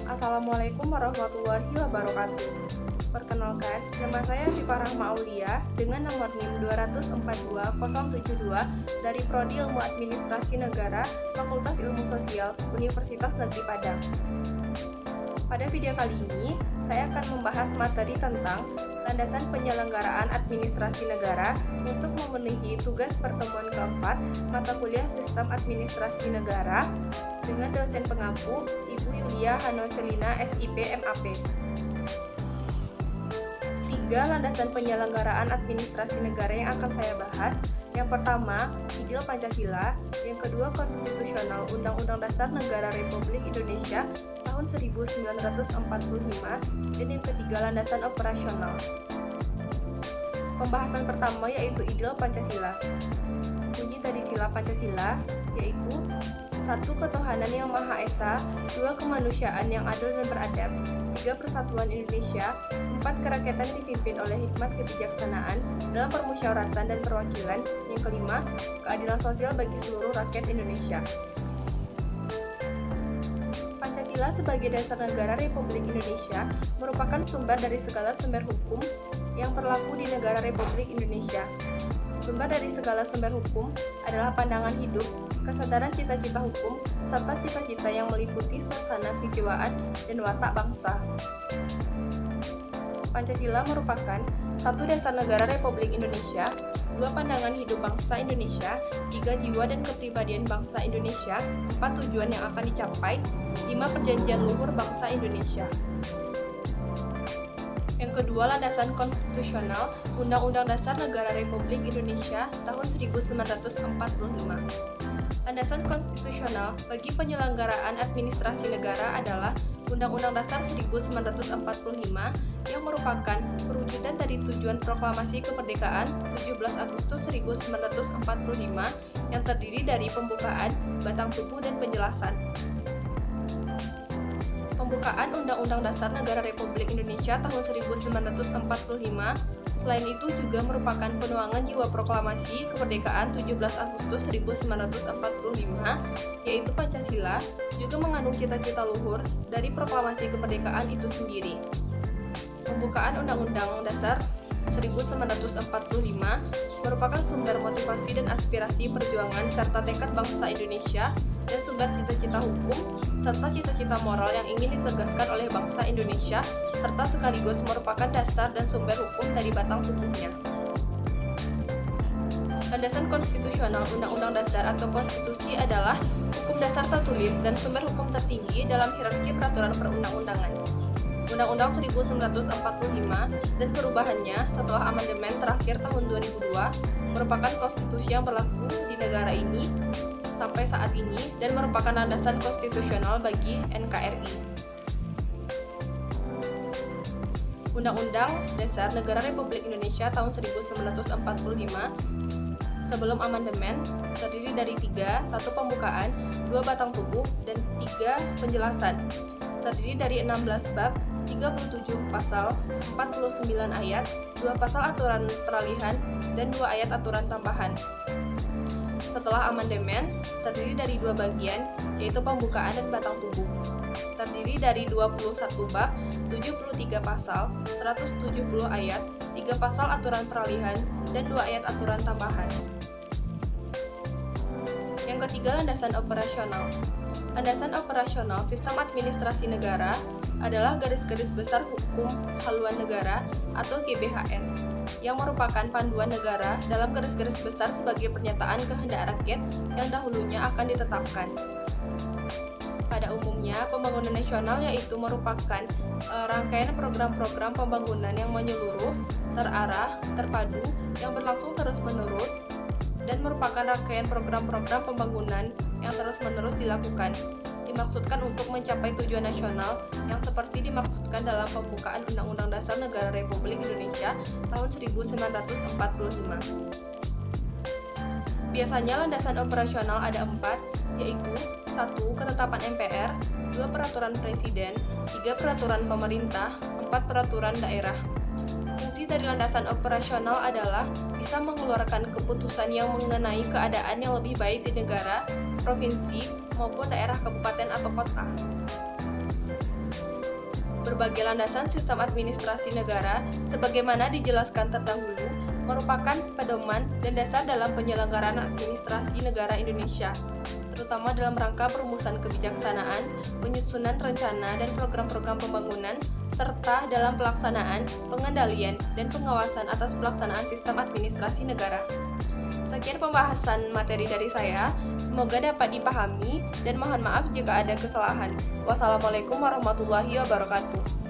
Assalamualaikum warahmatullahi wabarakatuh. Perkenalkan, nama saya Syifa Rahma Aulia dengan nomor NIM 242072 dari Prodi Ilmu Administrasi Negara, Fakultas Ilmu Sosial, Universitas Negeri Padang. Pada video kali ini, saya akan membahas materi tentang landasan penyelenggaraan administrasi negara untuk memenuhi tugas pertemuan keempat mata kuliah Sistem Administrasi Negara dengan dosen pengampu Ibu Yulia Hanoselina SIP MAP. 3 landasan penyelenggaraan administrasi negara yang akan saya bahas. Yang pertama, Ideal Pancasila, yang kedua Konstitusional Undang-Undang Dasar Negara Republik Indonesia tahun 1945, dan yang ketiga landasan operasional. Pembahasan pertama yaitu Ideal Pancasila. Bunyi dari sila Pancasila yaitu 1. Ketuhanan yang Maha Esa, 2. Kemanusiaan yang adil dan beradab, 3. Persatuan Indonesia, 4. Kerakyatan dipimpin oleh hikmat kebijaksanaan dalam permusyawaratan dan perwakilan, yang kelima, keadilan sosial bagi seluruh rakyat Indonesia. Pancasila sebagai dasar negara Republik Indonesia merupakan sumber dari segala sumber hukum yang berlaku di negara Republik Indonesia. Sumber dari segala sumber hukum adalah pandangan hidup, kesadaran cita-cita hukum, serta cita-cita yang meliputi suasana kejiwaan dan watak bangsa. Pancasila merupakan 1. Dasar negara Republik Indonesia, 2. Pandangan hidup bangsa Indonesia, 3. Jiwa dan kepribadian bangsa Indonesia, 4. Tujuan yang akan dicapai, 5. Perjanjian luhur bangsa Indonesia. Yang kedua, landasan konstitusional Undang-Undang Dasar Negara Republik Indonesia tahun 1945. Landasan konstitusional bagi penyelenggaraan administrasi negara adalah Undang-Undang Dasar 1945 yang merupakan perwujudan dari tujuan proklamasi kemerdekaan 17 Agustus 1945 yang terdiri dari pembukaan, batang tubuh, dan penjelasan. Pembukaan Undang-Undang Dasar Negara Republik Indonesia tahun 1945, selain itu juga merupakan penuangan jiwa proklamasi kemerdekaan 17 Agustus 1945, yaitu Pancasila, juga mengandung cita-cita luhur dari proklamasi kemerdekaan itu sendiri. Pembukaan Undang-Undang Dasar 1945 merupakan sumber motivasi dan aspirasi perjuangan serta tekad bangsa Indonesia dan sumber cita-cita hukum serta cita-cita moral yang ingin ditegaskan oleh bangsa Indonesia serta sekaligus merupakan dasar dan sumber hukum dari batang tubuhnya. Landasan konstitusional Undang-Undang Dasar atau Konstitusi adalah hukum dasar tertulis dan sumber hukum tertinggi dalam hierarki peraturan perundang-undangan. Undang-Undang 1945 dan perubahannya setelah amandemen terakhir tahun 2002 merupakan konstitusi yang berlaku di negara ini sampai saat ini dan merupakan landasan konstitusional bagi NKRI. Undang-Undang Dasar Negara Republik Indonesia tahun 1945 sebelum amandemen terdiri dari 3, 1 pembukaan, 2 batang tubuh, dan 3 penjelasan. Terdiri dari 16 bab, 37 pasal, 49 ayat, 2 pasal aturan peralihan, dan 2 ayat aturan tambahan. Setelah amandemen, terdiri dari 2 bagian, yaitu pembukaan dan batang tubuh. Terdiri dari 21 bab, 73 pasal, 170 ayat, 3 pasal aturan peralihan, dan 2 ayat aturan tambahan. Yang ketiga, landasan operasional. Landasan operasional Sistem Administrasi Negara adalah garis-garis besar hukum haluan negara atau GBHN yang merupakan panduan negara dalam garis-garis besar sebagai pernyataan kehendak rakyat yang dahulunya akan ditetapkan. Pada umumnya, pembangunan nasional yaitu merupakan rangkaian program-program pembangunan yang menyeluruh, terarah, terpadu, yang berlangsung terus-menerus, dan merupakan rangkaian program-program pembangunan yang terus-menerus dilakukan, dimaksudkan untuk mencapai tujuan nasional yang seperti dimaksudkan dalam pembukaan Undang-Undang Dasar Negara Republik Indonesia tahun 1945. Biasanya landasan operasional ada 4, yaitu 1. Ketetapan MPR, 2. Peraturan Presiden, 3. Peraturan Pemerintah, 4. Peraturan Daerah. Fungsi dari landasan operasional adalah bisa mengeluarkan keputusan yang mengenai keadaan yang lebih baik di negara, provinsi, maupun daerah kabupaten atau kota. Berbagai landasan sistem administrasi negara, sebagaimana dijelaskan terdahulu, merupakan pedoman dan dasar dalam penyelenggaraan administrasi negara Indonesia, terutama dalam rangka perumusan kebijaksanaan, penyusunan rencana dan program-program pembangunan, serta dalam pelaksanaan, pengendalian, dan pengawasan atas pelaksanaan sistem administrasi negara. Sekian pembahasan materi dari saya, semoga dapat dipahami dan mohon maaf jika ada kesalahan. Wassalamualaikum warahmatullahi wabarakatuh.